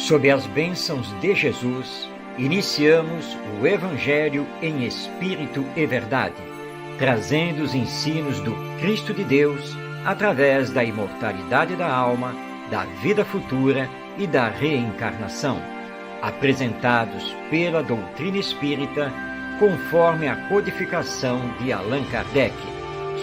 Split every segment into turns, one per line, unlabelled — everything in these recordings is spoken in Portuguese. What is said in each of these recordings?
Sob as bênçãos de Jesus, iniciamos o Evangelho em Espírito e Verdade, trazendo os ensinos do Cristo de Deus através da imortalidade da alma, da vida futura e da reencarnação, apresentados pela doutrina espírita conforme a codificação de Allan Kardec,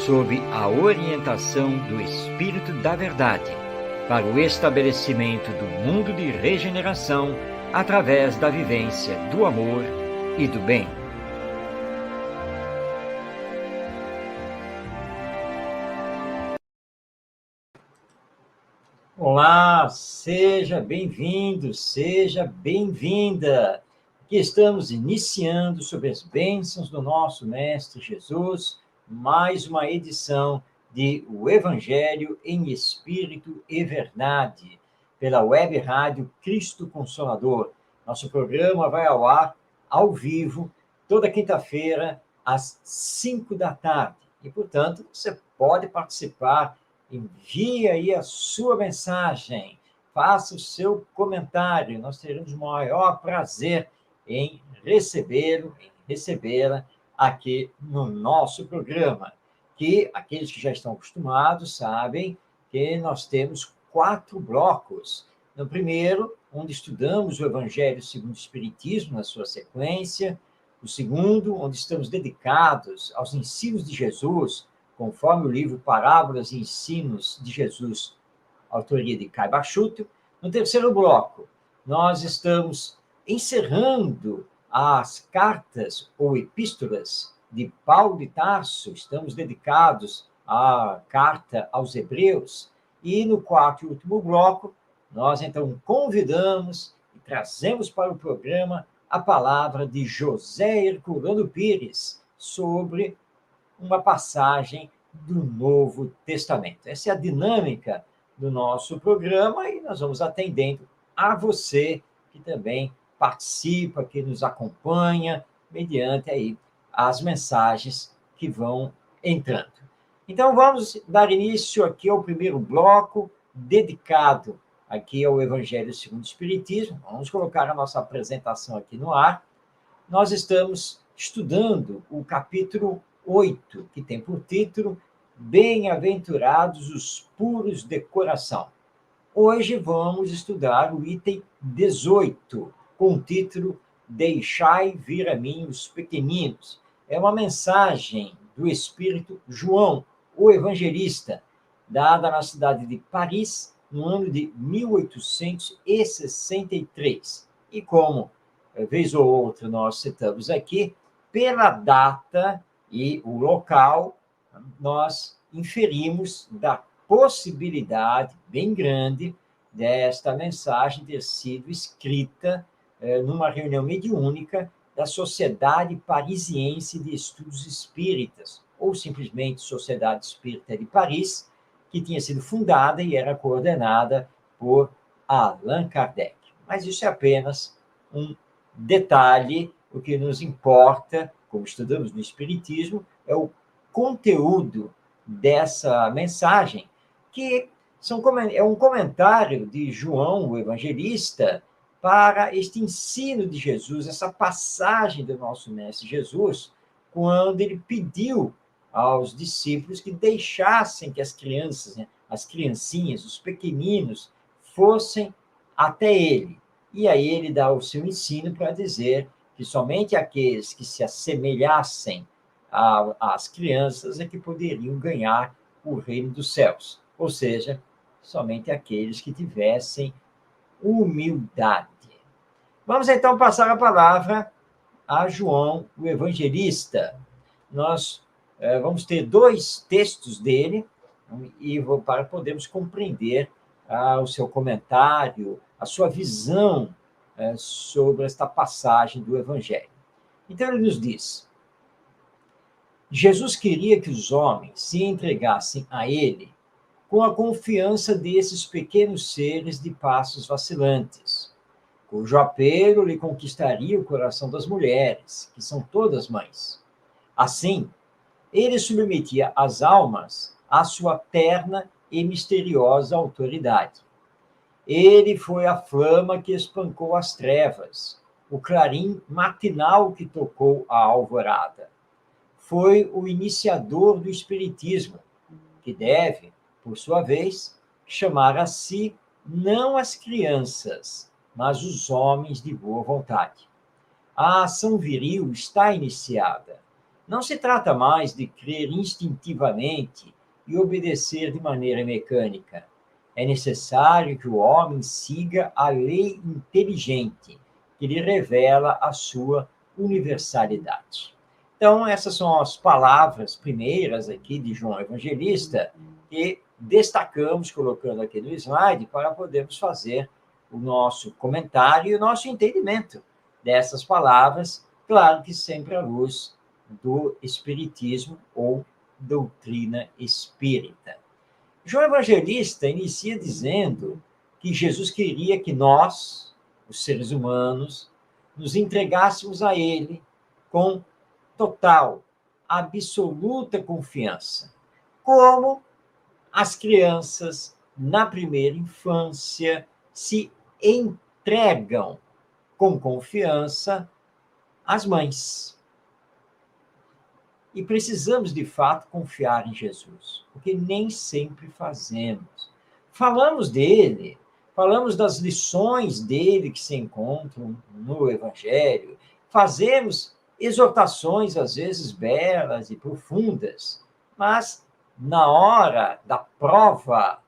sob a orientação do Espírito da Verdade, para o estabelecimento do mundo de regeneração através da vivência do amor e do bem. Olá, seja bem-vindo, seja bem-vinda. Aqui estamos iniciando sobre as bênçãos do nosso Mestre Jesus, mais uma edição de O Evangelho em Espírito e Verdade, pela web rádio Cristo Consolador. Nosso programa vai ao ar, ao vivo, toda quinta-feira, às 5 da tarde. E, portanto, você pode participar, envie aí a sua mensagem, faça o seu comentário. Nós teremos o maior prazer em recebê-lo, em recebê-la aqui no nosso programa. Que aqueles que já estão acostumados sabem que nós temos 4 blocos. No primeiro, onde estudamos o Evangelho segundo o Espiritismo, na sua sequência. O segundo, onde estamos dedicados aos ensinos de Jesus, conforme o livro Parábolas e Ensinos de Jesus, autoria de Caio Bachuto. No terceiro bloco, nós estamos encerrando as cartas ou epístolas de Paulo de Tarso, estamos dedicados à carta aos Hebreus, e no quarto e último bloco, nós então convidamos e trazemos para o programa a palavra de José Herculano Pires sobre uma passagem do Novo Testamento. Essa é a dinâmica do nosso programa e nós vamos atendendo a você que também participa, que nos acompanha, mediante aí as mensagens que vão entrando. Então, vamos dar início aqui ao primeiro bloco, dedicado aqui ao Evangelho segundo o Espiritismo. Vamos colocar a nossa apresentação aqui no ar. Nós estamos estudando o capítulo 8, que tem por título Bem-aventurados os puros de coração. Hoje vamos estudar o item 18, com o título Deixai vir a mim os pequeninos. É uma mensagem do Espírito João, o Evangelista, dada na cidade de Paris, no ano de 1863. E como, vez ou outra, nós citamos aqui, pela data e o local, nós inferimos da possibilidade bem grande desta mensagem ter sido escrita numa reunião mediúnica da Sociedade Parisiense de Estudos Espíritas, ou simplesmente Sociedade Espírita de Paris, que tinha sido fundada e era coordenada por Allan Kardec. Mas isso é apenas um detalhe. O que nos importa, como estudamos no Espiritismo, é o conteúdo dessa mensagem, que é um comentário de João, o Evangelista, para este ensino de Jesus, essa passagem do nosso Mestre Jesus, quando ele pediu aos discípulos que deixassem que as crianças, as criancinhas, os pequeninos, fossem até ele. E aí ele dá o seu ensino para dizer que somente aqueles que se assemelhassem às crianças é que poderiam ganhar o reino dos céus. Ou seja, somente aqueles que tivessem humildade. Vamos então passar a palavra a João, o Evangelista. Nós vamos ter 2 textos dele e para podermos compreender o seu comentário, a sua visão sobre esta passagem do Evangelho. Então, ele nos diz: Jesus queria que os homens se entregassem a ele com a confiança desses pequenos seres de passos vacilantes, cujo apelo lhe conquistaria o coração das mulheres, que são todas mães. Assim, ele submetia as almas à sua terna e misteriosa autoridade. Ele foi a flama que espancou as trevas, o clarim matinal que tocou a alvorada. Foi o iniciador do Espiritismo, que deve, por sua vez, chamar a si não as crianças, mas os homens de boa vontade. A ação viril está iniciada. Não se trata mais de crer instintivamente e obedecer de maneira mecânica. É necessário que o homem siga a lei inteligente, que lhe revela a sua universalidade. Então, essas são as palavras primeiras aqui de João Evangelista, que destacamos, colocando aqui no slide, para podermos fazer o nosso comentário e o nosso entendimento dessas palavras, claro que sempre à luz do Espiritismo ou doutrina espírita. João Evangelista inicia dizendo que Jesus queria que nós, os seres humanos, nos entregássemos a Ele com total, absoluta confiança, como as crianças na primeira infância se entregam com confiança às mães. E precisamos, de fato, confiar em Jesus, porque nem sempre fazemos. Falamos dele, falamos das lições dele que se encontram no Evangelho, fazemos exortações, às vezes belas e profundas, mas na hora da prova,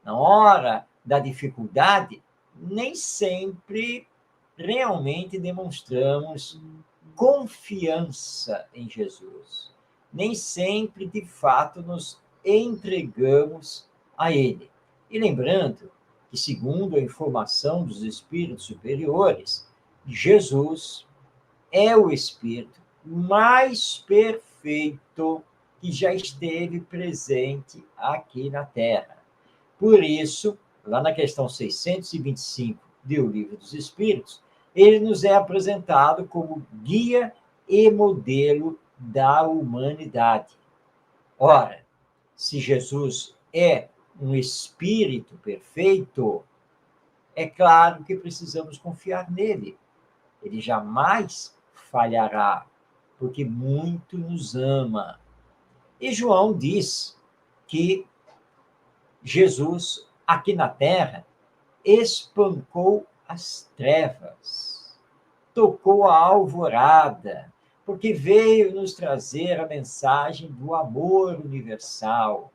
na hora da dificuldade, nem sempre realmente demonstramos confiança em Jesus. Nem sempre, de fato, nos entregamos a Ele. E lembrando que, segundo a informação dos espíritos superiores, Jesus é o espírito mais perfeito que já esteve presente aqui na Terra. Por isso, lá na questão 625 do Livro dos Espíritos, ele nos é apresentado como guia e modelo da humanidade. Ora, se Jesus é um espírito perfeito, é claro que precisamos confiar nele. Ele jamais falhará, porque muito nos ama. E João diz que Jesus, aqui na Terra, espancou as trevas, tocou a alvorada, porque veio nos trazer a mensagem do amor universal,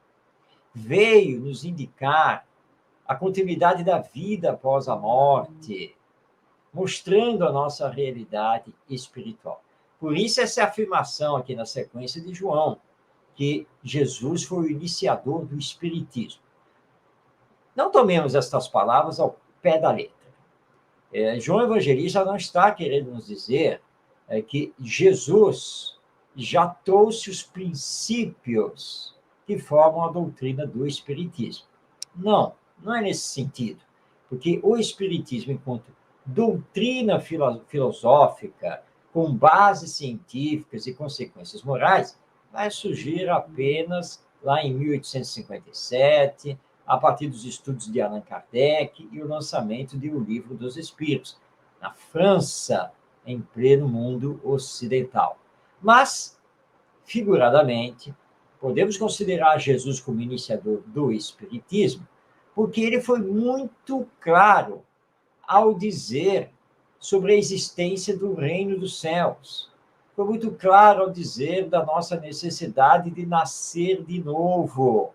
veio nos indicar a continuidade da vida após a morte, mostrando a nossa realidade espiritual. Por isso, essa afirmação aqui na sequência de João, que Jesus foi o iniciador do Espiritismo. Não tomemos estas palavras ao pé da letra. João Evangelista não está querendo nos dizer que Jesus já trouxe os princípios que formam a doutrina do Espiritismo. Não, não é nesse sentido. Porque o Espiritismo, enquanto doutrina filosófica, com bases científicas e consequências morais, vai surgir apenas lá em 1857, a partir dos estudos de Allan Kardec e o lançamento de O Livro dos Espíritos, na França, em pleno mundo ocidental. Mas, figuradamente, podemos considerar Jesus como iniciador do Espiritismo, porque ele foi muito claro ao dizer sobre a existência do reino dos céus. Foi muito claro ao dizer da nossa necessidade de nascer de novo.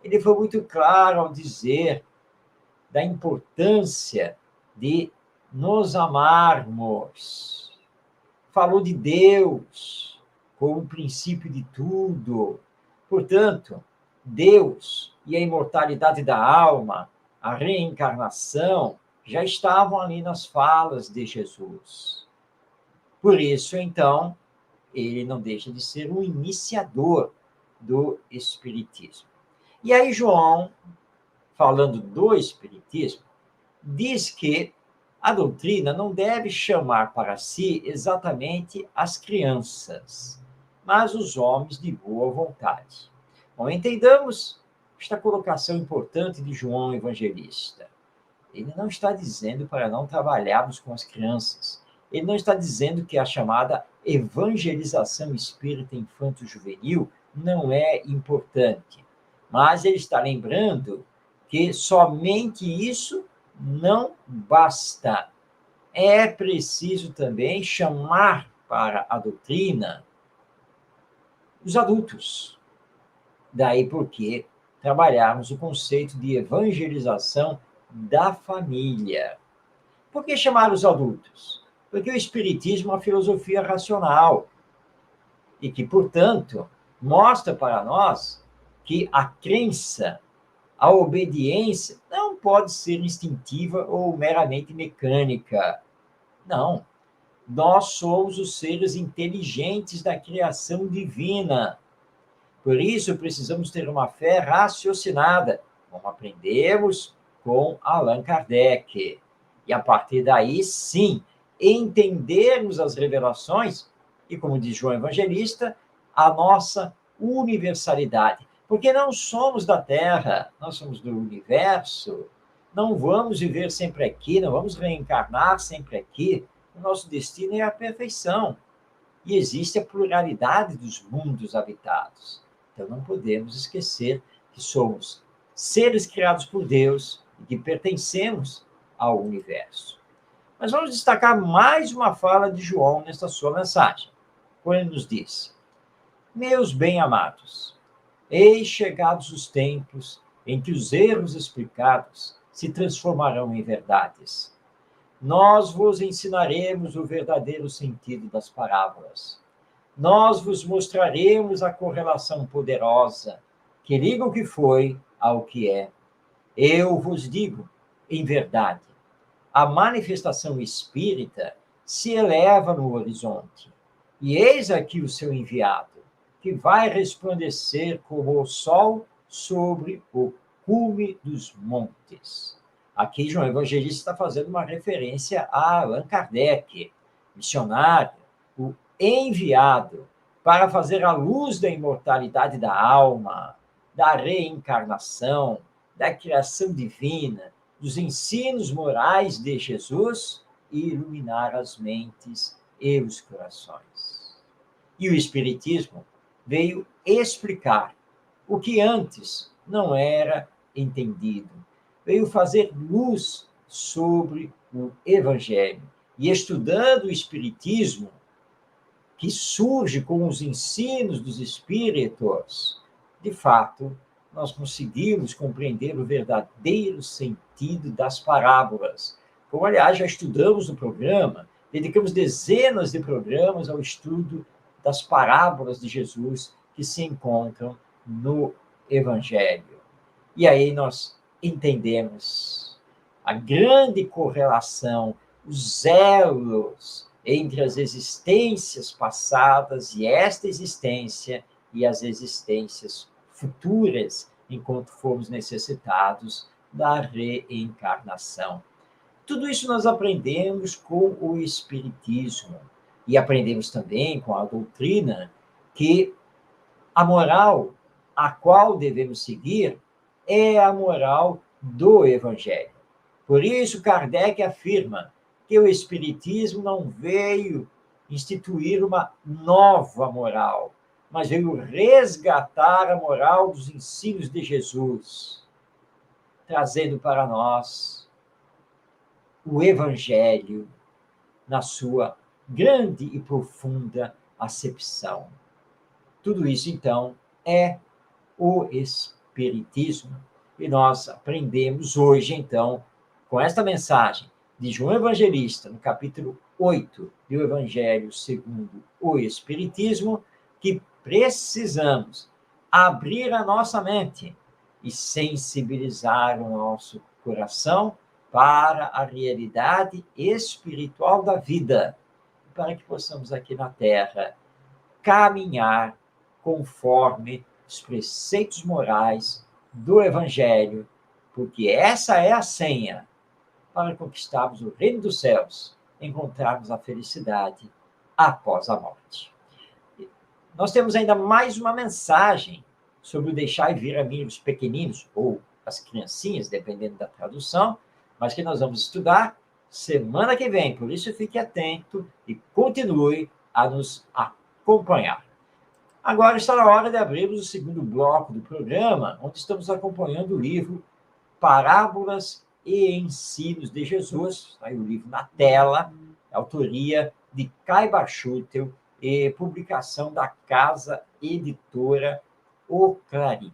Ele foi muito claro ao dizer da importância de nos amarmos. Falou de Deus como o princípio de tudo. Portanto, Deus e a imortalidade da alma, a reencarnação, já estavam ali nas falas de Jesus. Por isso, então, ele não deixa de ser um iniciador do Espiritismo. E aí, João, falando do Espiritismo, diz que a doutrina não deve chamar para si exatamente as crianças, mas os homens de boa vontade. Bom, entendamos esta colocação importante de João Evangelista. Ele não está dizendo para não trabalharmos com as crianças. Ele não está dizendo que a chamada evangelização espírita infanto-juvenil não é importante. Mas ele está lembrando que somente isso não basta. É preciso também chamar para a doutrina os adultos. Daí porque trabalharmos o conceito de evangelização da família. Por que chamar os adultos? Porque o Espiritismo é uma filosofia racional e que, portanto, mostra para nós que a crença, a obediência, não pode ser instintiva ou meramente mecânica. Não. Nós somos os seres inteligentes da criação divina. Por isso, precisamos ter uma fé raciocinada, como aprendemos com Allan Kardec. E, a partir daí, sim, entendermos as revelações e, como diz João Evangelista, a nossa universalidade. Porque não somos da Terra, nós somos do universo. Não vamos viver sempre aqui, não vamos reencarnar sempre aqui. O nosso destino é a perfeição. E existe a pluralidade dos mundos habitados. Então, não podemos esquecer que somos seres criados por Deus e que pertencemos ao universo. Mas vamos destacar mais uma fala de João nesta sua mensagem, quando ele nos diz: meus bem-amados, eis chegados os tempos em que os erros explicados se transformarão em verdades. Nós vos ensinaremos o verdadeiro sentido das parábolas. Nós vos mostraremos a correlação poderosa que liga o que foi ao que é. Eu vos digo, em verdade, a manifestação espírita se eleva no horizonte. E eis aqui o seu enviado, que vai resplandecer como o sol sobre o cume dos montes. Aqui, João Evangelista está fazendo uma referência a Allan Kardec, missionário, o enviado para fazer a luz da imortalidade da alma, da reencarnação, da criação divina, dos ensinos morais de Jesus e iluminar as mentes e os corações. E o Espiritismo veio explicar o que antes não era entendido. Veio fazer luz sobre o Evangelho. E estudando o Espiritismo, que surge com os ensinos dos Espíritos, de fato, nós conseguimos compreender o verdadeiro sentido das parábolas. Como, aliás, já estudamos no programa, dedicamos dezenas de programas ao estudo das parábolas de Jesus que se encontram no Evangelho. E aí nós entendemos a grande correlação, os elos entre as existências passadas e esta existência e as existências futuras, enquanto formos necessitados da reencarnação. Tudo isso nós aprendemos com o Espiritismo e aprendemos também com a doutrina que a moral a qual devemos seguir é a moral do Evangelho. Por isso, Kardec afirma que o Espiritismo não veio instituir uma nova moral, mas veio resgatar a moral dos ensinos de Jesus, trazendo para nós o Evangelho na sua grande e profunda acepção. Tudo isso, então, é o Espiritismo. E nós aprendemos hoje, então, com esta mensagem de João Evangelista, no capítulo 8 do Evangelho segundo o Espiritismo, que precisamos abrir a nossa mente e sensibilizar o nosso coração para a realidade espiritual da vida, para que possamos aqui na Terra caminhar conforme os preceitos morais do Evangelho, porque essa é a senha para conquistarmos o reino dos céus, encontrarmos a felicidade após a morte. Nós temos ainda mais uma mensagem sobre o deixar vir a mim os pequeninos, ou as criancinhas, dependendo da tradução, mas que nós vamos estudar semana que vem. Por isso, fique atento e continue a nos acompanhar. Agora está na hora de abrirmos o segundo bloco do programa, onde estamos acompanhando o livro Parábolas e Ensinos de Jesus. Está aí o livro na tela, autoria de Caiba Schutel e publicação da Casa Editora O Clarim.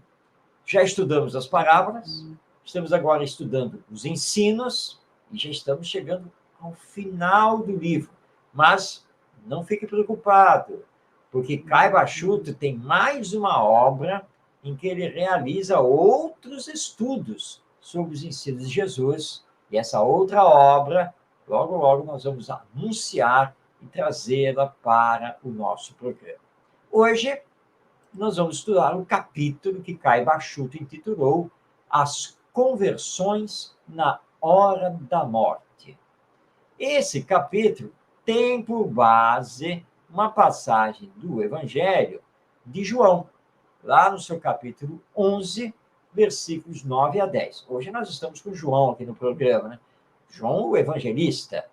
Já estudamos as parábolas, estamos agora estudando os ensinos e já estamos chegando ao final do livro. Mas não fique preocupado, porque Caiba Schutel tem mais uma obra em que ele realiza outros estudos sobre os ensinos de Jesus. E essa outra obra, logo, logo nós vamos anunciar e trazê-la para o nosso programa. Hoje, nós vamos estudar um capítulo que Caiba Schutel intitulou As Conversões na Hora da Morte. Esse capítulo tem por base uma passagem do Evangelho de João, lá no seu capítulo 11, versículos 9 a 10. Hoje nós estamos com João aqui no programa, né? João, o evangelista,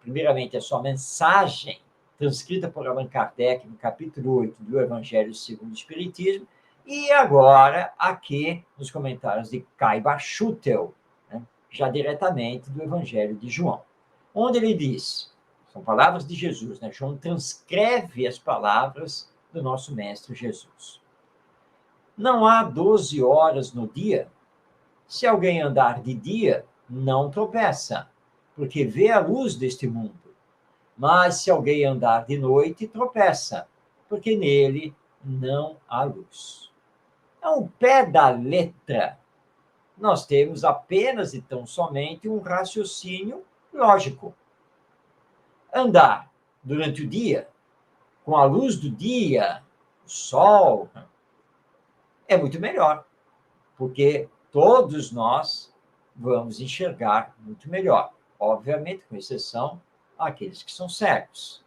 primeiramente a sua mensagem, transcrita por Allan Kardec no capítulo 8 do Evangelho segundo o Espiritismo, e agora aqui nos comentários de Caiba Schutel, né? Já diretamente do Evangelho de João, onde ele diz, são palavras de Jesus, né? João transcreve as palavras do nosso Mestre Jesus. Não há 12 horas no dia? Se alguém andar de dia, não tropeça, porque vê a luz deste mundo. Mas se alguém andar de noite, tropeça, porque nele não há luz. Ao pé da letra, nós temos apenas e tão somente um raciocínio lógico. Andar durante o dia, com a luz do dia, o sol, é muito melhor, porque todos nós vamos enxergar muito melhor. Obviamente, com exceção àqueles que são cegos.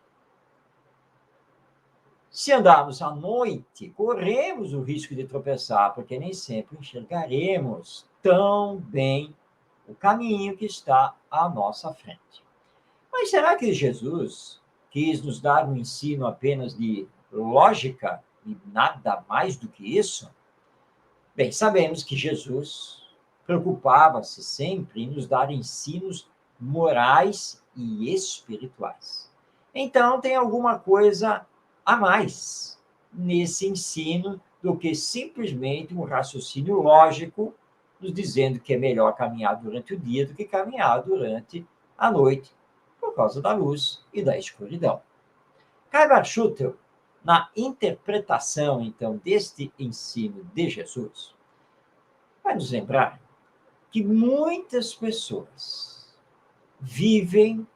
Se andarmos à noite, corremos o risco de tropeçar, porque nem sempre enxergaremos tão bem o caminho que está à nossa frente. Mas será que Jesus quis nos dar um ensino apenas de lógica e nada mais do que isso? Bem, sabemos que Jesus preocupava-se sempre em nos dar ensinos morais e espirituais. Então, tem alguma coisa a mais nesse ensino do que simplesmente um raciocínio lógico nos dizendo que é melhor caminhar durante o dia do que caminhar durante a noite, por causa da luz e da escuridão. Caiba Schutel, na interpretação, então, deste ensino de Jesus, vai nos lembrar que muitas pessoas vivem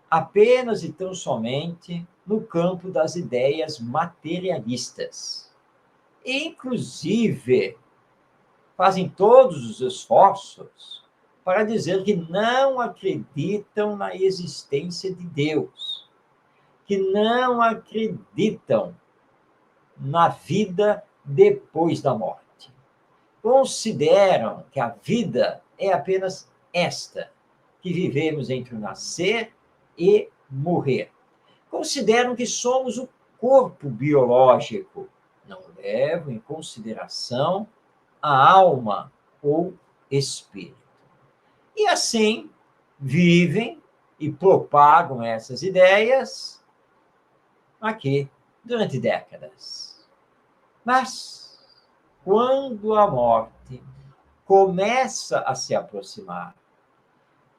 apenas e tão somente no campo das ideias materialistas. Inclusive, fazem todos os esforços para dizer que não acreditam na existência de Deus, que não acreditam na vida depois da morte. Consideram que a vida é apenas esta, que vivemos entre o nascer e morrer. Consideram que somos o corpo biológico, não levam em consideração a alma ou espírito. E assim vivem e propagam essas ideias aqui durante décadas. Mas quando a morte começa a se aproximar,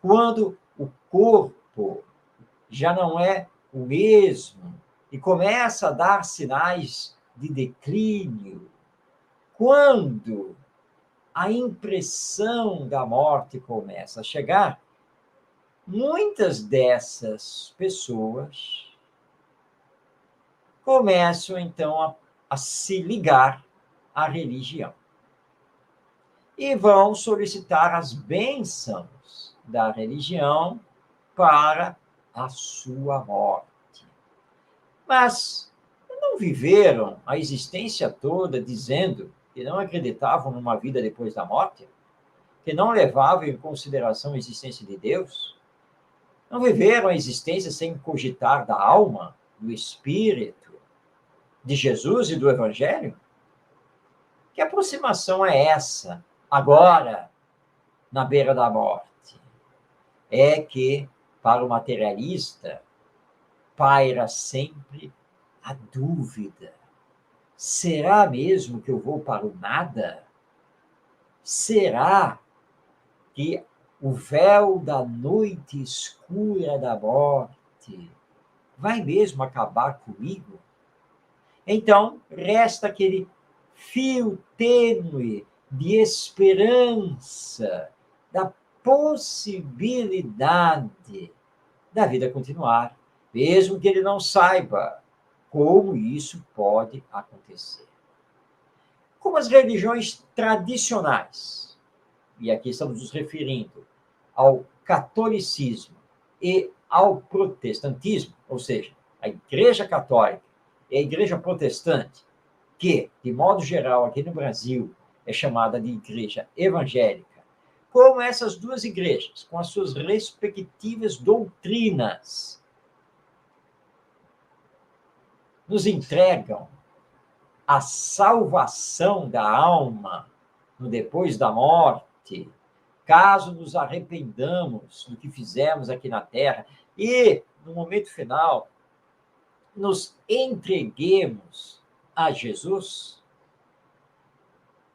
quando o corpo já não é o mesmo e começa a dar sinais de declínio, quando a impressão da morte começa a chegar, muitas dessas pessoas começam, então, a se ligar à religião e vão solicitar as bênçãos da religião para a sua morte. Mas não viveram a existência toda dizendo que não acreditavam numa vida depois da morte? que não levavam em consideração a existência de Deus, não viveram a existência sem cogitar da alma, do espírito, de Jesus e do Evangelho? Que aproximação é essa, agora, na beira da morte? É que, para o materialista, paira sempre a dúvida: será mesmo que eu vou para o nada? Será que o véu da noite escura da morte vai mesmo acabar comigo? Então, resta aquele fio tênue de esperança, da possibilidade da vida continuar, mesmo que ele não saiba como isso pode acontecer. Como as religiões tradicionais, e aqui estamos nos referindo ao catolicismo e ao protestantismo, ou seja, a Igreja Católica e a Igreja Protestante, que, de modo geral, aqui no Brasil, é chamada de Igreja Evangélica, como essas duas igrejas, com as suas respectivas doutrinas, nos entregam a salvação da alma no depois da morte, caso nos arrependamos do que fizemos aqui na Terra e, no momento final, nos entreguemos a Jesus?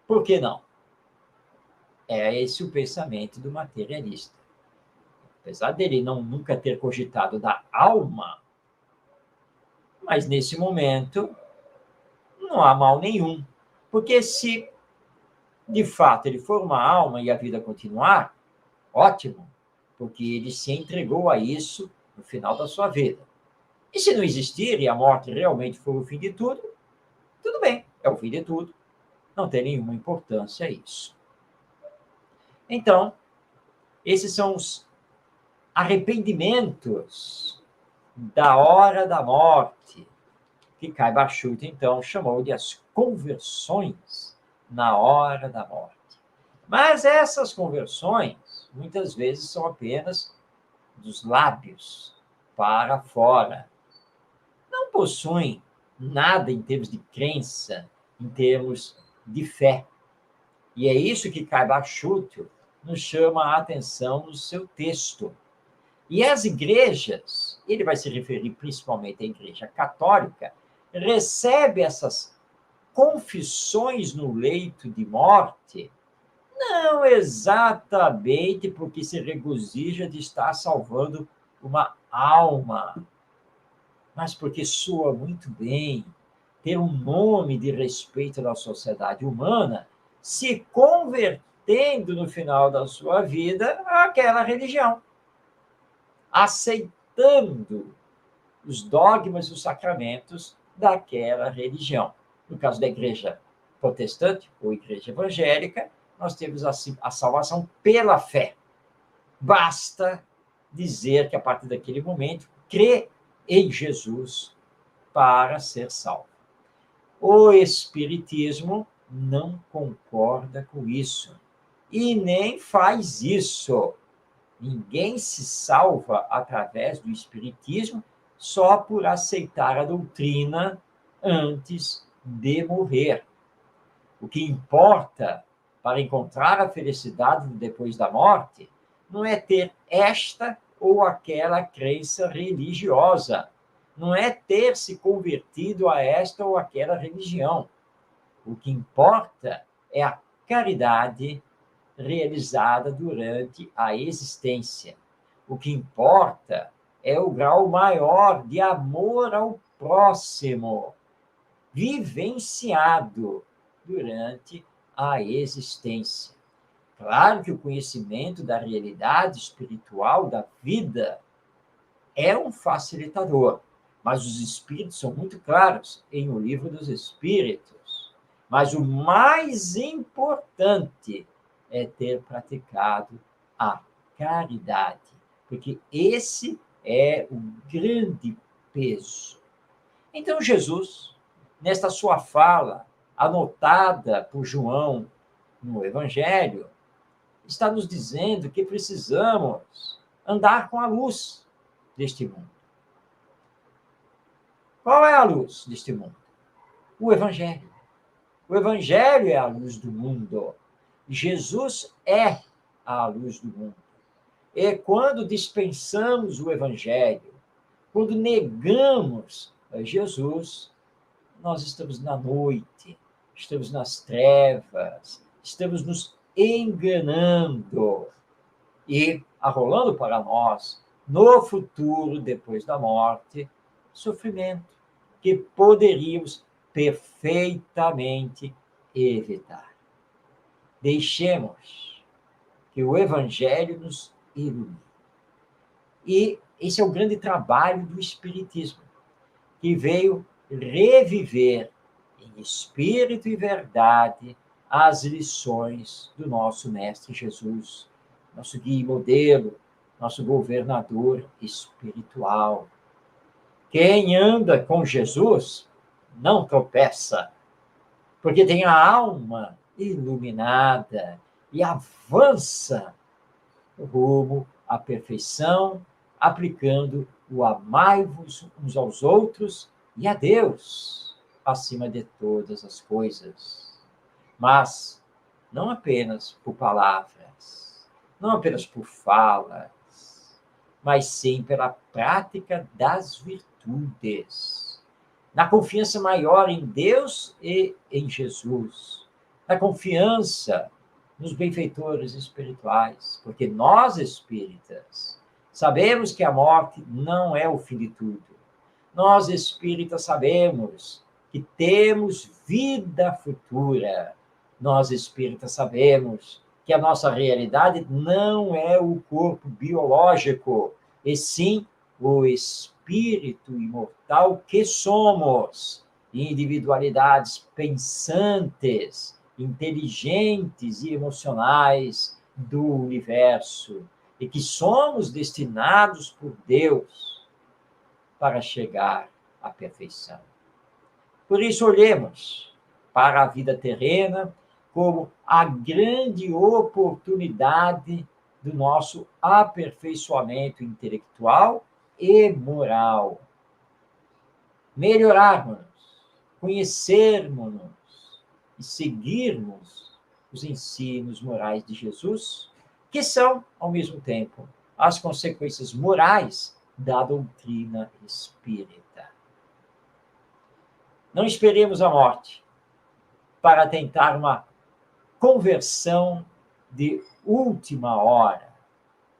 Por que não? É esse o pensamento do materialista. Apesar dele nunca ter cogitado da alma, mas nesse momento não há mal nenhum. Porque se, de fato, ele for uma alma e a vida continuar, ótimo, porque ele se entregou a isso no final da sua vida. E se não existir e a morte realmente for o fim de tudo, tudo bem, é o fim de tudo. Não tem nenhuma importância isso. Então, esses são os arrependimentos da hora da morte, que Kai Bachut, então, chamou de as conversões na hora da morte. Mas essas conversões, muitas vezes, são apenas dos lábios para fora. Não possuem nada em termos de crença, em termos de fé. E é isso que Kai Bachut nos chama a atenção no seu texto. E as igrejas, ele vai se referir principalmente à Igreja Católica, recebe essas confissões no leito de morte, não exatamente porque se regozija de estar salvando uma alma, mas porque soa muito bem ter um nome de respeito na sociedade humana, se convertendo no final da sua vida àquela religião, aceitando os dogmas e os sacramentos daquela religião. No caso da igreja protestante ou igreja evangélica, nós temos a salvação pela fé. Basta dizer que, a partir daquele momento, crê em Jesus para ser salvo. O Espiritismo não concorda com isso e nem faz isso. Ninguém se salva através do Espiritismo só por aceitar a doutrina antes de morrer. O que importa para encontrar a felicidade depois da morte não é ter esta ou aquela crença religiosa, não é ter se convertido a esta ou aquela religião. O que importa é a caridade realizada durante a existência. O que importa é o grau maior de amor ao próximo, vivenciado durante a existência. Claro que o conhecimento da realidade espiritual da vida é um facilitador, mas os espíritos são muito claros em O Livro dos Espíritos. Mas o mais importante é ter praticado a caridade, porque esse é o grande peso. Então, Jesus, nesta sua fala, anotada por João no Evangelho, está nos dizendo que precisamos andar com a luz deste mundo. Qual é a luz deste mundo? O Evangelho. O Evangelho é a luz do mundo. Jesus é a luz do mundo. E quando dispensamos o Evangelho, quando negamos a Jesus, nós estamos na noite, estamos nas trevas, estamos nos enganando e arrolando para nós, no futuro, depois da morte, sofrimento que poderíamos perfeitamente evitar. Deixemos que o Evangelho nos ilumine. E esse é o grande trabalho do Espiritismo, que veio reviver em espírito e verdade as lições do nosso Mestre Jesus, nosso guia e modelo, nosso governador espiritual. Quem anda com Jesus não tropeça, porque tem a alma iluminada e avança rumo à perfeição, aplicando o amai-vos uns aos outros e a Deus acima de todas as coisas. Mas não apenas por palavras, não apenas por falas, mas sim pela prática das virtudes. Na confiança maior em Deus e em Jesus. Na confiança nos benfeitores espirituais, porque nós espíritas sabemos que a morte não é o fim de tudo. Nós espíritas sabemos que temos vida futura. Nós espíritas sabemos que a nossa realidade não é o corpo biológico, e sim o espírito imortal que somos, individualidades pensantes, inteligentes e emocionais do universo, e que somos destinados por Deus para chegar à perfeição. Por isso, olhemos para a vida terrena como a grande oportunidade do nosso aperfeiçoamento intelectual e moral. Melhorarmos, conhecermos e seguirmos os ensinos morais de Jesus, que são, ao mesmo tempo, as consequências morais da doutrina espírita. Não esperemos a morte para tentar uma conversão de última hora,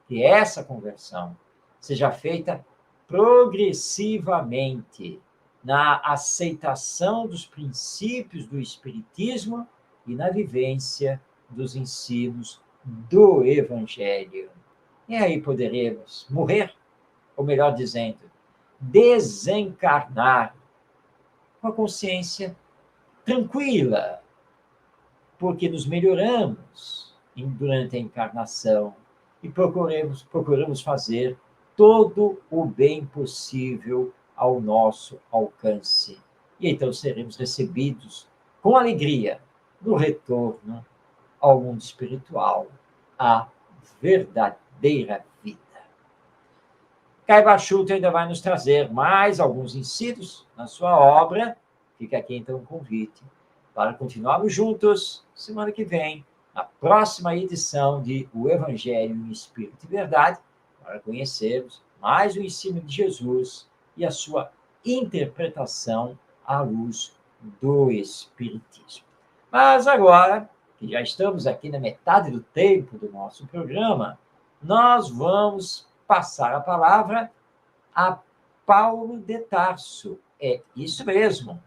que essa conversão seja feita progressivamente na aceitação dos princípios do Espiritismo e na vivência dos ensinos do Evangelho. E aí poderemos morrer, ou melhor dizendo, desencarnar com a consciência tranquila, porque nos melhoramos durante a encarnação e procuramos fazer todo o bem possível ao nosso alcance. E então seremos recebidos com alegria no retorno ao mundo espiritual, à verdadeira vida. Caiba Schulte ainda vai nos trazer mais alguns ensinos na sua obra. Fica aqui então um convite para continuarmos juntos semana que vem, na próxima edição de O Evangelho em Espírito e Verdade, para conhecermos mais o ensino de Jesus e a sua interpretação à luz do Espiritismo. Mas agora, que já estamos aqui na metade do tempo do nosso programa, nós vamos passar a palavra a Paulo de Tarso. É isso mesmo,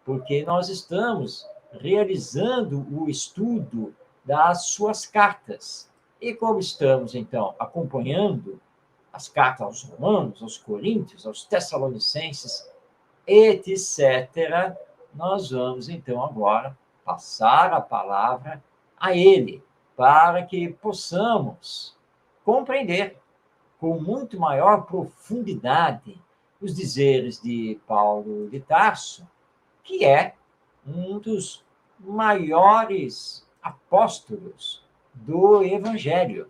porque nós estamos realizando o estudo das suas cartas. E como estamos, então, acompanhando as cartas aos Romanos, aos Coríntios, aos Tessalonicenses, etc., nós vamos, então, agora passar a palavra a ele, para que possamos compreender com muito maior profundidade os dizeres de Paulo de Tarso, que é um dos maiores apóstolos do Evangelho.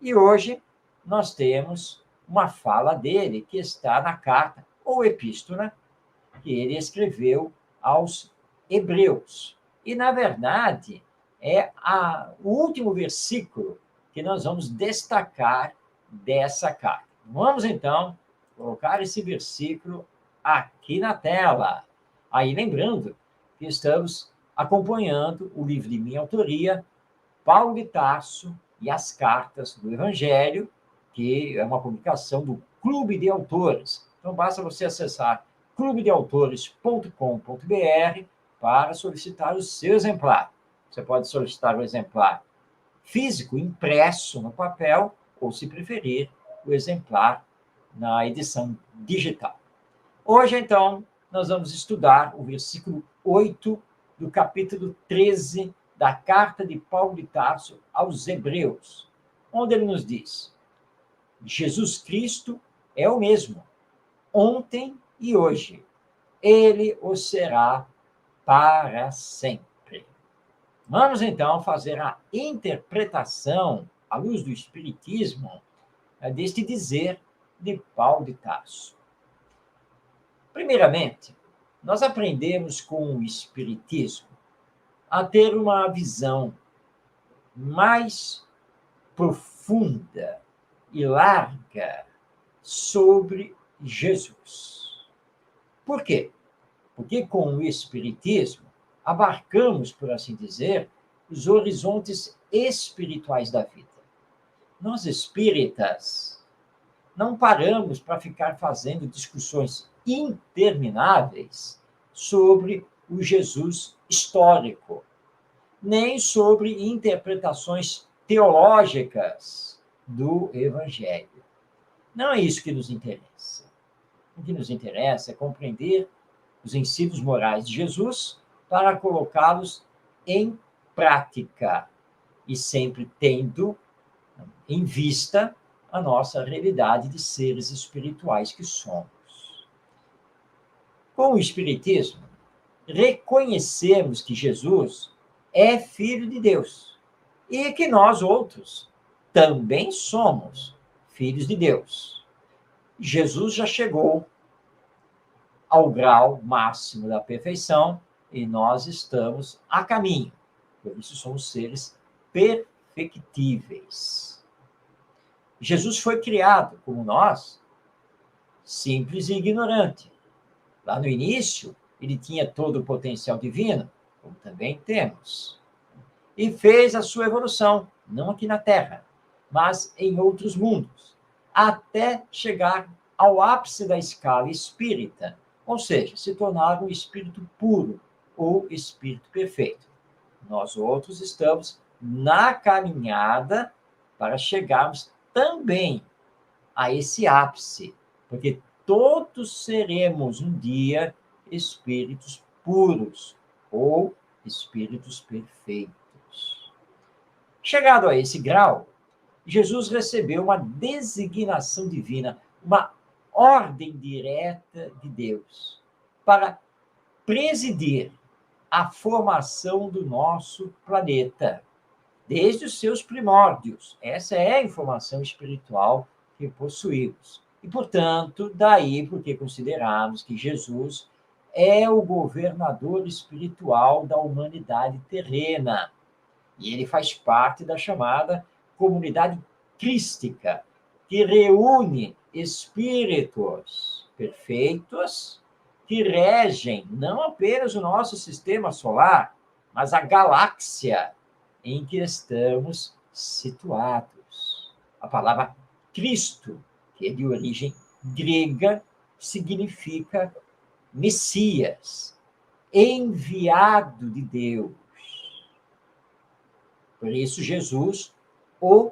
E hoje nós temos uma fala dele que está na carta ou epístola que ele escreveu aos Hebreus. E, na verdade, é o último versículo que nós vamos destacar dessa carta. Vamos, então, colocar esse versículo aqui na tela. Aí, lembrando que estamos acompanhando o livro de minha autoria, Paulo de Tarso e as Cartas do Evangelho, que é uma publicação do Clube de Autores. Então, basta você acessar clubedeautores.com.br para solicitar o seu exemplar. Você pode solicitar o exemplar físico, impresso no papel, ou, se preferir, o exemplar na edição digital. Hoje, então, nós vamos estudar o versículo 8 do capítulo 13 da carta de Paulo de Tarso aos Hebreus, onde ele nos diz: Jesus Cristo é o mesmo, ontem e hoje. Ele o será para sempre. Vamos, então, fazer a interpretação, à luz do Espiritismo, deste dizer de Paulo de Tarso. Primeiramente, nós aprendemos com o Espiritismo a ter uma visão mais profunda e larga sobre Jesus. Por quê? Porque com o Espiritismo abarcamos, por assim dizer, os horizontes espirituais da vida. Nós espíritas não paramos para ficar fazendo discussões intermináveis sobre o Jesus histórico, nem sobre interpretações teológicas do Evangelho. Não é isso que nos interessa. O que nos interessa é compreender os ensinos morais de Jesus para colocá-los em prática e sempre tendo em vista a nossa realidade de seres espirituais que somos. Com o Espiritismo, reconhecemos que Jesus é Filho de Deus e que nós outros também somos filhos de Deus. Jesus já chegou ao grau máximo da perfeição e nós estamos a caminho. Por isso somos seres perfectíveis. Jesus foi criado, como nós, simples e ignorante. Lá no início, ele tinha todo o potencial divino, como também temos. E fez a sua evolução, não aqui na Terra, mas em outros mundos, até chegar ao ápice da escala espírita, ou seja, se tornar um espírito puro ou espírito perfeito. Nós outros estamos na caminhada para chegarmos também a esse ápice, porque todos seremos um dia espíritos puros ou espíritos perfeitos. Chegado a esse grau, Jesus recebeu uma designação divina, uma ordem direta de Deus para presidir a formação do nosso planeta, desde os seus primórdios. Essa é a informação espiritual que possuímos. E, portanto, daí porque consideramos que Jesus é o governador espiritual da humanidade terrena. E ele faz parte da chamada comunidade crística, que reúne espíritos perfeitos que regem não apenas o nosso sistema solar, mas a galáxia em que estamos situados. A palavra Cristo, que é de origem grega, significa Messias, enviado de Deus. Por isso, Jesus, o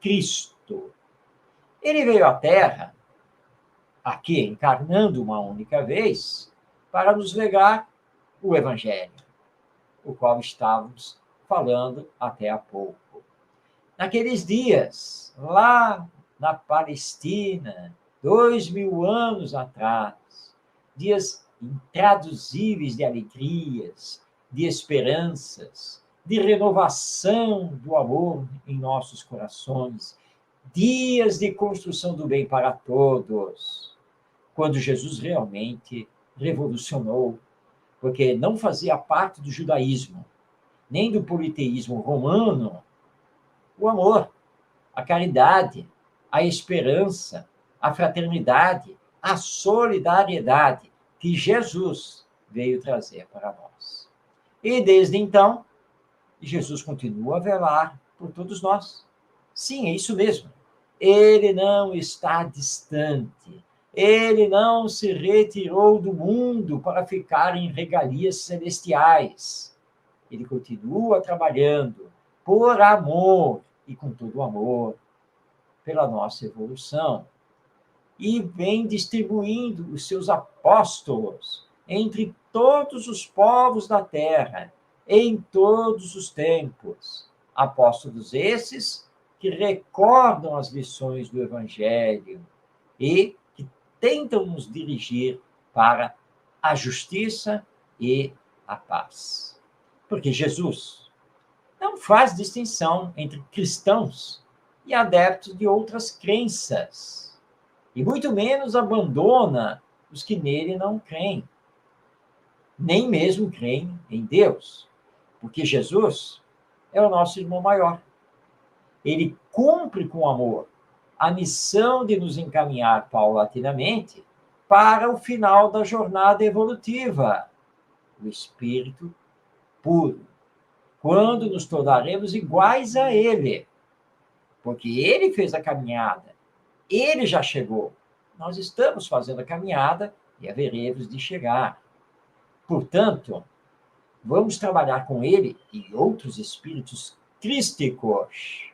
Cristo. Ele veio à Terra, aqui encarnando uma única vez, para nos legar o Evangelho, o qual estávamos falando até há pouco. Naqueles dias, lá na Palestina, 2000 anos atrás, dias intraduzíveis de alegrias, de esperanças, de renovação do amor em nossos corações, dias de construção do bem para todos, quando Jesus realmente revolucionou, porque não fazia parte do judaísmo, nem do politeísmo romano, o amor, a caridade, a esperança, a fraternidade, a solidariedade que Jesus veio trazer para nós. E desde então, Jesus continua a velar por todos nós. Sim, é isso mesmo. Ele não está distante. Ele não se retirou do mundo para ficar em regalias celestiais. Ele continua trabalhando por amor e com todo o amor pela nossa evolução. E vem distribuindo os seus apóstolos entre todos os povos da terra, em todos os tempos. Apóstolos esses que recordam as lições do Evangelho e que tentam nos dirigir para a justiça e a paz. Porque Jesus não faz distinção entre cristãos e adeptos de outras crenças, e muito menos abandona os que nele não creem, nem mesmo creem em Deus, porque Jesus é o nosso irmão maior. Ele cumpre com amor a missão de nos encaminhar paulatinamente para o final da jornada evolutiva, o espírito puro, quando nos tornaremos iguais a ele, porque ele fez a caminhada, ele já chegou. Nós estamos fazendo a caminhada e haveremos de chegar. Portanto, vamos trabalhar com ele e outros espíritos crísticos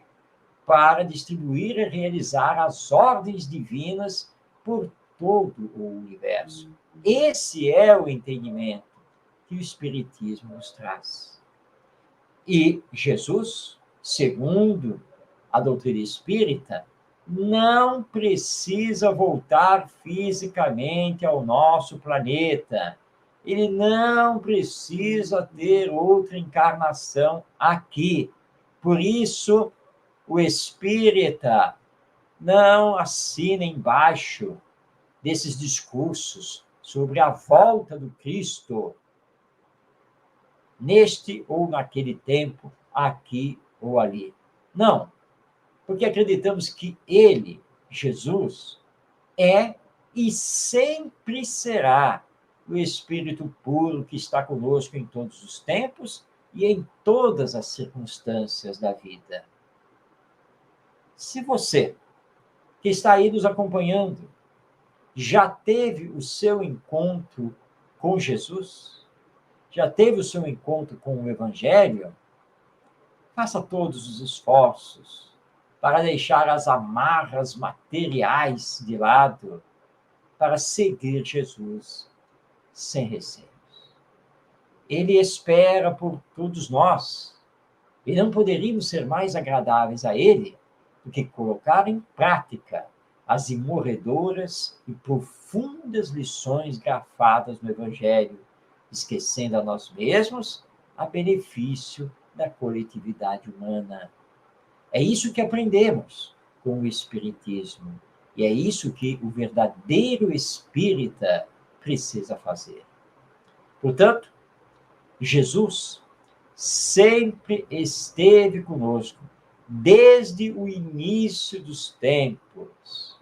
para distribuir e realizar as ordens divinas por todo o universo. Esse é o entendimento que o Espiritismo nos traz. E Jesus, segundo a doutrina espírita, não precisa voltar fisicamente ao nosso planeta. Ele não precisa ter outra encarnação aqui. Por isso, o espírita não assina embaixo desses discursos sobre a volta do Cristo neste ou naquele tempo, aqui ou ali. Não, porque acreditamos que ele, Jesus, é e sempre será o Espírito puro que está conosco em todos os tempos e em todas as circunstâncias da vida. Se você, que está aí nos acompanhando, já teve o seu encontro com Jesus, já teve o seu encontro com o Evangelho, faça todos os esforços para deixar as amarras materiais de lado, para seguir Jesus sem receios. Ele espera por todos nós, e não poderíamos ser mais agradáveis a ele do que colocar em prática as imorredoras e profundas lições grafadas no Evangelho, esquecendo a nós mesmos a benefício da coletividade humana. É isso que aprendemos com o Espiritismo, e é isso que o verdadeiro espírita precisa fazer. Portanto, Jesus sempre esteve conosco, desde o início dos tempos,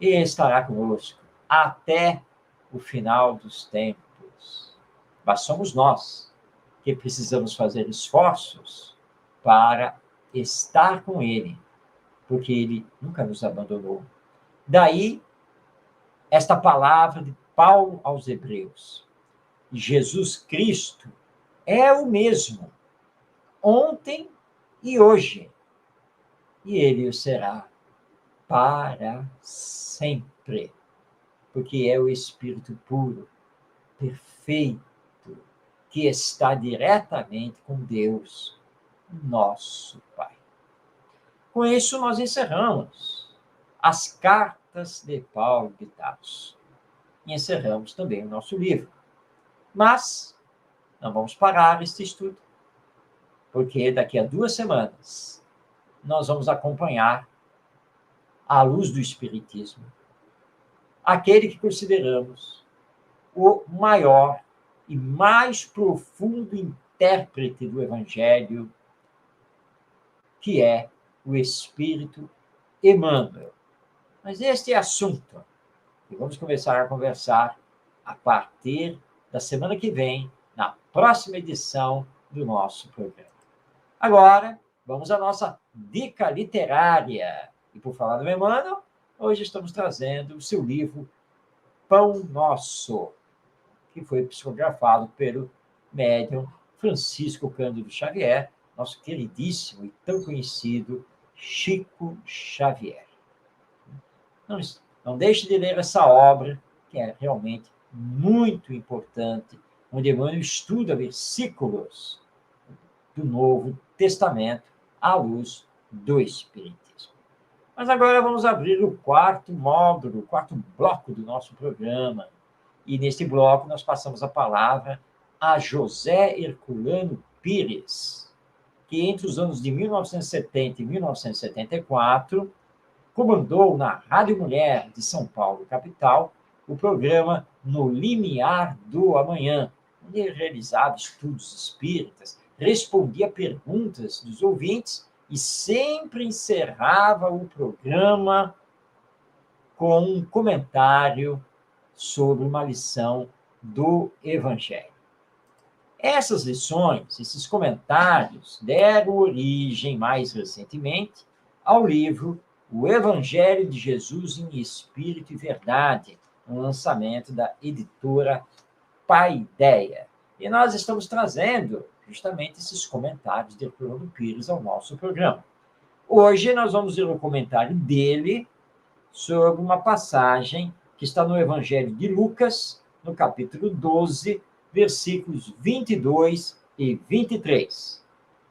e estará conosco até o final dos tempos. Mas somos nós que precisamos fazer esforços para estar com ele, porque ele nunca nos abandonou. Daí, esta palavra de Paulo aos Hebreus: Jesus Cristo é o mesmo, ontem e hoje, e ele o será para sempre, porque é o Espírito puro, perfeito, que está diretamente com Deus, nosso Pai. Com isso, nós encerramos as cartas de Paulo de Tarso. E encerramos também o nosso livro. Mas não vamos parar este estudo. porque daqui a 2 semanas nós vamos acompanhar, à luz do Espiritismo, aquele que consideramos o maior e mais profundo intérprete do Evangelho, que é o Espírito Emmanuel. Mas este é assunto que vamos começar a conversar a partir da semana que vem, na próxima edição do nosso programa. Agora, vamos à nossa dica literária. E por falar do Emmanuel, hoje estamos trazendo o seu livro Pão Nosso, que foi psicografado pelo médium Francisco Cândido Xavier, nosso queridíssimo e tão conhecido Chico Xavier. Não deixe de ler essa obra, que é realmente muito importante, onde Emmanuel estuda versículos do Novo Testamento à luz do Espiritismo. Mas agora vamos abrir o quarto módulo, o quarto bloco do nosso programa. E neste bloco nós passamos a palavra a José Herculano Pires, que entre os anos de 1970 e 1974 comandou na Rádio Mulher de São Paulo, capital, o programa No Limiar do Amanhã, onde ele realizava estudos espíritas, respondia perguntas dos ouvintes e sempre encerrava o programa com um comentário sobre uma lição do Evangelho. Essas lições, esses comentários, deram origem, mais recentemente, ao livro O Evangelho de Jesus em Espírito e Verdade, um lançamento da editora Paideia. E nós estamos trazendo justamente esses comentários de Herculano Pires ao nosso programa. Hoje nós vamos ver o comentário dele sobre uma passagem que está no Evangelho de Lucas, no capítulo 12, versículos 22 e 23.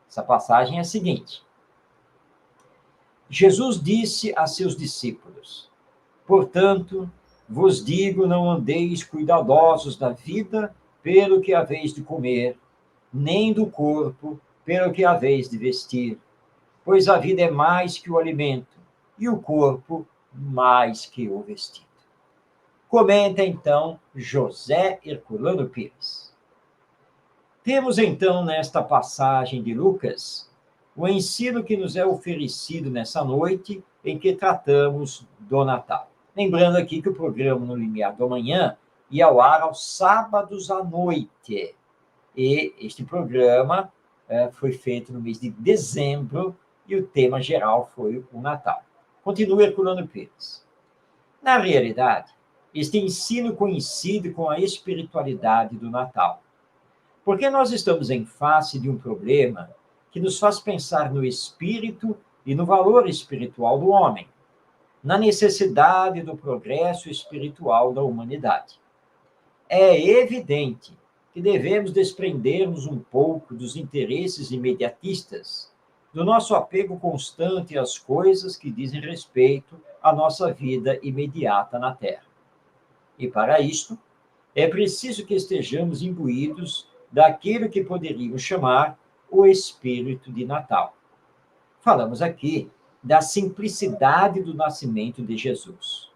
Essa passagem é a seguinte: Jesus disse a seus discípulos: portanto, vos digo, não andeis cuidadosos da vida pelo que haveis de comer, nem do corpo pelo que haveis de vestir. Pois a vida é mais que o alimento, e o corpo mais que o vestido. Comenta, então, José Herculano Pires. Temos, então, nesta passagem de Lucas, o ensino que nos é oferecido nessa noite em que tratamos do Natal. Lembrando aqui que o programa No Limiar do Amanhã ia ao ar aos sábados à noite. E este programa foi feito no mês de dezembro e o tema geral foi o Natal. Continua Herculano Pires. Na realidade, este ensino coincide com a espiritualidade do Natal, porque nós estamos em face de um problema que nos faz pensar no espírito e no valor espiritual do homem, na necessidade do progresso espiritual da humanidade. É evidente que devemos desprender-nos um pouco dos interesses imediatistas, do nosso apego constante às coisas que dizem respeito à nossa vida imediata na Terra. E para isto, é preciso que estejamos imbuídos daquilo que poderíamos chamar o espírito de Natal. Falamos aqui da simplicidade do nascimento de Jesus.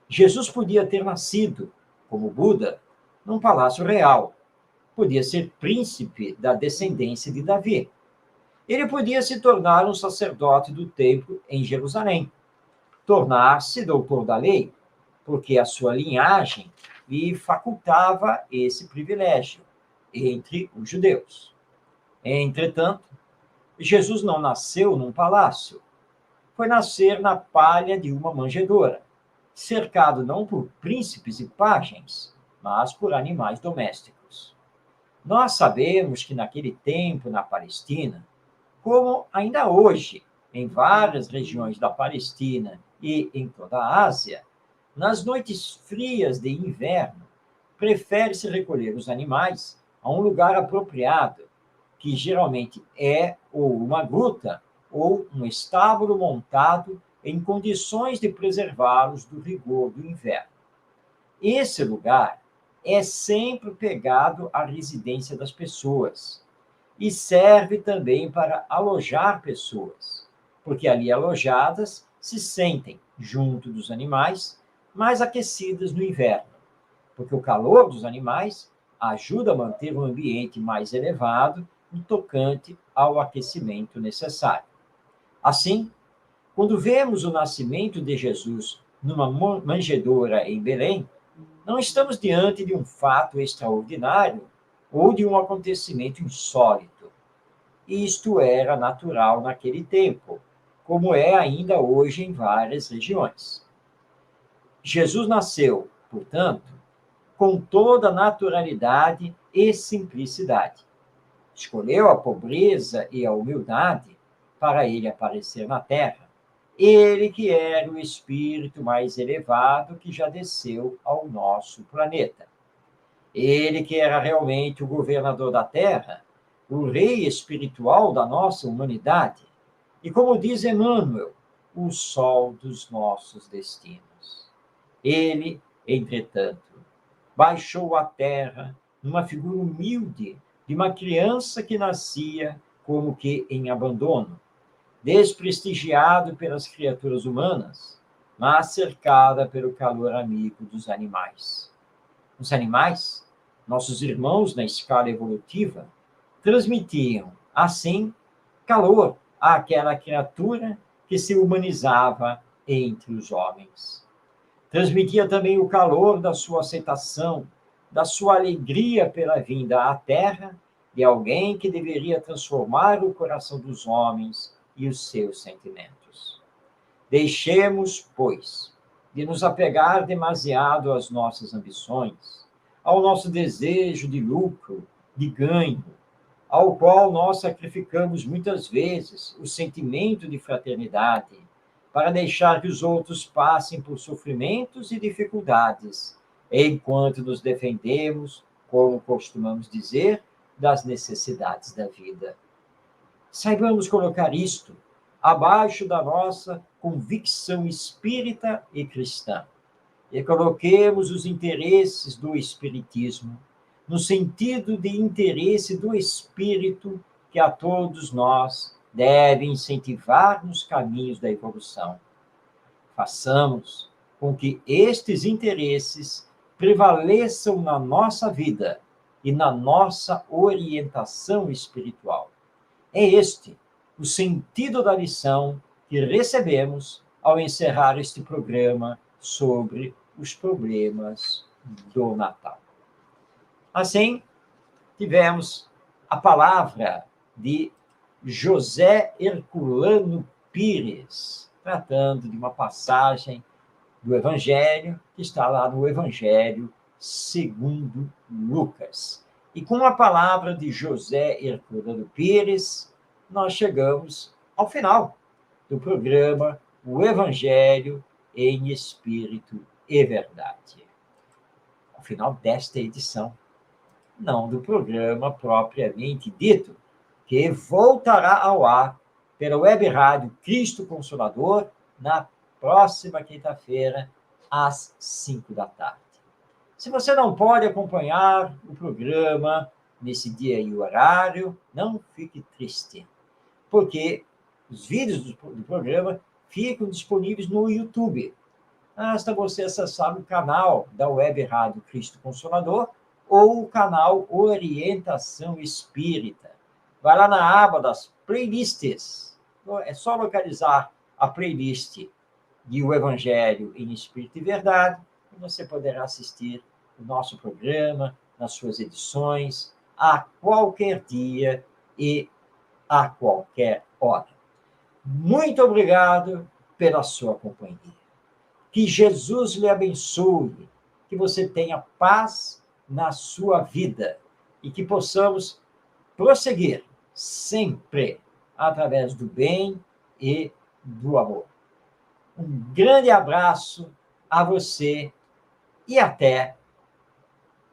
Jesus podia ter nascido, como Buda, num palácio real. Podia ser príncipe da descendência de Davi. Ele podia se tornar um sacerdote do templo em Jerusalém, tornar-se doutor da lei, porque a sua linhagem lhe facultava esse privilégio entre os judeus. Entretanto, Jesus não nasceu num palácio. Foi nascer na palha de uma manjedoura, cercado não por príncipes e pajens, mas por animais domésticos. Nós sabemos que naquele tempo, na Palestina, como ainda hoje, em várias regiões da Palestina e em toda a Ásia, nas noites frias de inverno, prefere-se recolher os animais a um lugar apropriado, que geralmente é ou uma gruta ou um estábulo montado em condições de preservá-los do rigor do inverno. Esse lugar é sempre pegado à residência das pessoas. e serve também para alojar pessoas, porque ali alojadas se sentem junto dos animais, mais aquecidas no inverno, porque o calor dos animais ajuda a manter o ambiente mais elevado no tocante ao aquecimento necessário. Assim, quando vemos o nascimento de Jesus numa manjedoura em Belém, não estamos diante de um fato extraordinário ou de um acontecimento insólito. Isto era natural naquele tempo, como é ainda hoje em várias regiões. Jesus nasceu, portanto, com toda naturalidade e simplicidade. Escolheu a pobreza e a humildade para ele aparecer na terra. Ele que era o espírito mais elevado que já desceu ao nosso planeta. Ele que era realmente o governador da terra, o rei espiritual da nossa humanidade. E como diz Emmanuel, o sol dos nossos destinos. Ele, entretanto, baixou à terra numa figura humilde de uma criança que nascia como que em abandono, desprestigiado pelas criaturas humanas, mas cercada pelo calor amigo dos animais. Os animais, nossos irmãos na escala evolutiva, transmitiam, assim, calor àquela criatura que se humanizava entre os homens. Transmitia também o calor da sua aceitação, da sua alegria pela vinda à Terra de alguém que deveria transformar o coração dos homens e os seus sentimentos. Deixemos, pois, de nos apegar demasiado às nossas ambições, ao nosso desejo de lucro, de ganho, ao qual nós sacrificamos muitas vezes o sentimento de fraternidade, para deixar que os outros passem por sofrimentos e dificuldades, enquanto nos defendemos, como costumamos dizer, das necessidades da vida. Saibamos colocar isto abaixo da nossa convicção espírita e cristã, e coloquemos os interesses do espiritismo no sentido de interesse do espírito que a todos nós deve incentivar nos caminhos da evolução. Façamos com que estes interesses prevaleçam na nossa vida e na nossa orientação espiritual. É este o sentido da lição que recebemos ao encerrar este programa sobre os problemas do Natal. Assim, tivemos a palavra de José Herculano Pires, tratando de uma passagem do Evangelho, que está lá no Evangelho segundo Lucas. E com a palavra de José Herculano Pires, nós chegamos ao final do programa O Evangelho em Espírito e Verdade. Ao final desta edição, não do programa propriamente dito, que voltará ao ar pela web rádio Cristo Consolador na próxima quinta-feira, às 5 da tarde. Se você não pode acompanhar o programa nesse dia e horário, não fique triste, porque os vídeos do programa ficam disponíveis no YouTube. Basta você acessar o canal da web rádio Cristo Consolador ou o canal Orientação Espírita. Vai lá na aba das playlists. É só localizar a playlist de O Evangelho em Espírito e Verdade e você poderá assistir o nosso programa nas suas edições a qualquer dia e a qualquer hora. Muito obrigado pela sua companhia. Que Jesus lhe abençoe, que você tenha paz na sua vida e que possamos prosseguir sempre através do bem e do amor. Um grande abraço a você e até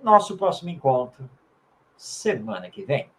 nosso próximo encontro semana que vem.